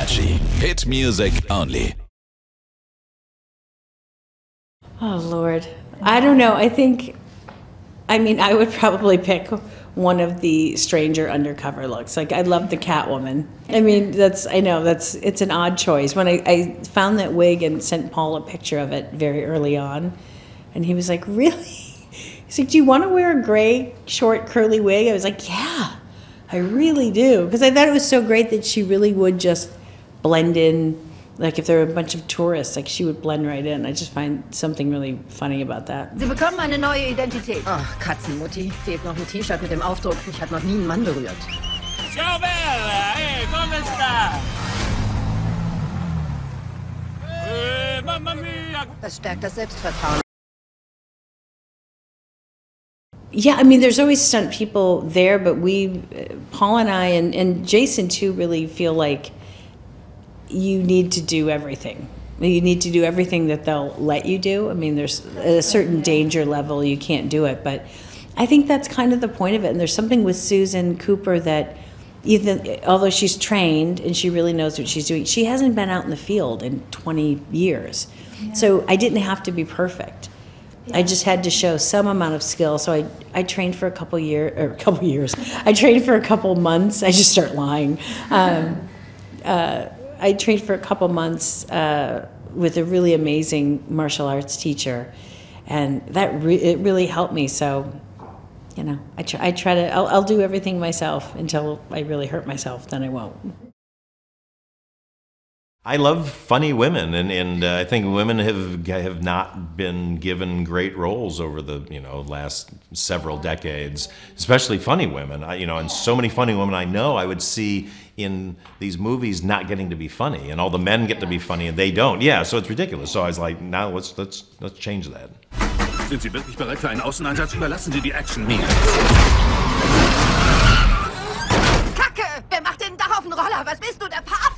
Energy. Hit music only. Oh, Lord. I don't know. I would probably pick one of the stranger undercover looks. Like, I love the Catwoman. I mean, it's an odd choice. When I found that wig and sent Paul a picture of it very early on, and he was like, really? He's like, do you want to wear a gray, short, curly wig? I was like, yeah, I really do. Because I thought it was so great that she really would just blend in. Like, if there were a bunch of tourists, like, she would blend right in. I just find something really funny about that. Sie bekommen eine neue Identität. Ach, Katzenmutti. Fehlt noch ein T-Shirt mit dem Aufdruck, ich habe noch nie einen Mann berührt. Ciao bella, come sta? Mamma mia. Das stärkt das Selbstvertrauen. Yeah, I mean, there's always stunt people there, but Paul and I, and Jason too, really feel like you need to do everything. You need to do everything that they'll let you do. I mean, there's a certain danger level you can't do it, but I think that's kind of the point of it. And there's something with Susan Cooper that although she's trained and she really knows what she's doing, she hasn't been out in the field in 20 years. Yeah. So I didn't have to be perfect. Yeah. I just had to show some amount of skill. So I trained for a couple years. I trained for a couple months. I just start lying. I trained for a couple months with a really amazing martial arts teacher, and it really helped me. So, you know, I'll do everything myself until I really hurt myself. Then I won't. I love funny women, and I think women have not been given great roles over the last several decades, especially funny women. And so many funny women I know I would see in these movies not getting to be funny, and all the men get to be funny and they don't. Yeah, so it's ridiculous. So I was like, now let's change that. Sind Sie wirklich bereit für einen Außeneinsatz? Überlassen Sie die Action mir. Kacke! Wer macht denn darauf einen Roller? Was bist du, der Paar?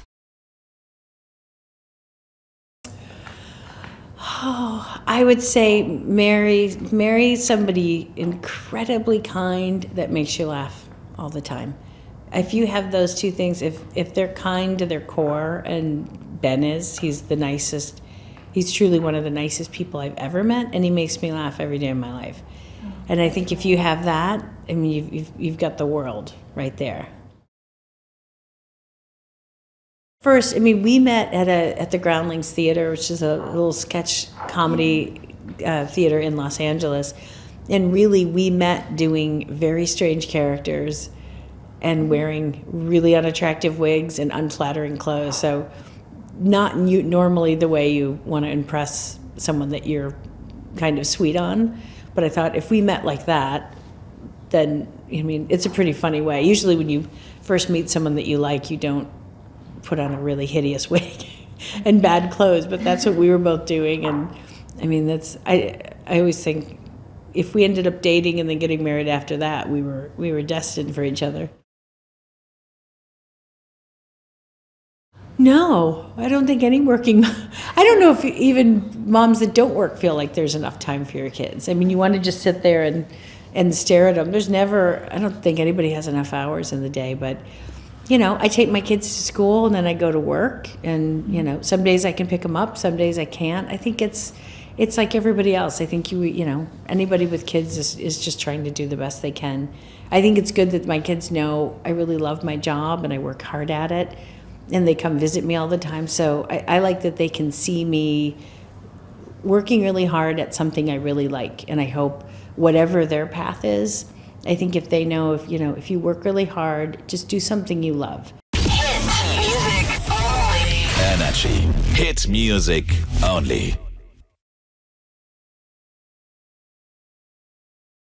Oh, I would say marry somebody incredibly kind that makes you laugh all the time. If you have those two things, if they're kind to their core, and Ben he's the nicest, he's truly one of the nicest people I've ever met, and he makes me laugh every day of my life. And I think if you have that, I mean, you've got the world right there. First, I mean, we met at the Groundlings Theater, which is a little sketch comedy theater in Los Angeles, and really we met doing very strange characters and wearing really unattractive wigs and unflattering clothes. So not normally the way you want to impress someone that you're kind of sweet on, but I thought if we met like that, then, I mean, it's a pretty funny way. Usually when you first meet someone that you like, you don't put on a really hideous wig and bad clothes, but that's what we were both doing. And I mean, I always think if we ended up dating and then getting married after that, we were destined for each other. No, I don't think any working, I don't know if even moms that don't work feel like there's enough time for your kids. I mean, you want to just sit there and stare at them. There's never, I don't think anybody has enough hours in the day, but you know, I take my kids to school and then I go to work, and you know, some days I can pick them up, some days I can't. I think it's like everybody else. I think you know, anybody with kids is just trying to do the best they can. I think it's good that my kids know I really love my job and I work hard at it, and they come visit me all the time. So I like that they can see me working really hard at something I really like, and I hope whatever their path is, I think if they know, if you work really hard, just do something you love. Hit music only. Energy. Hit music only.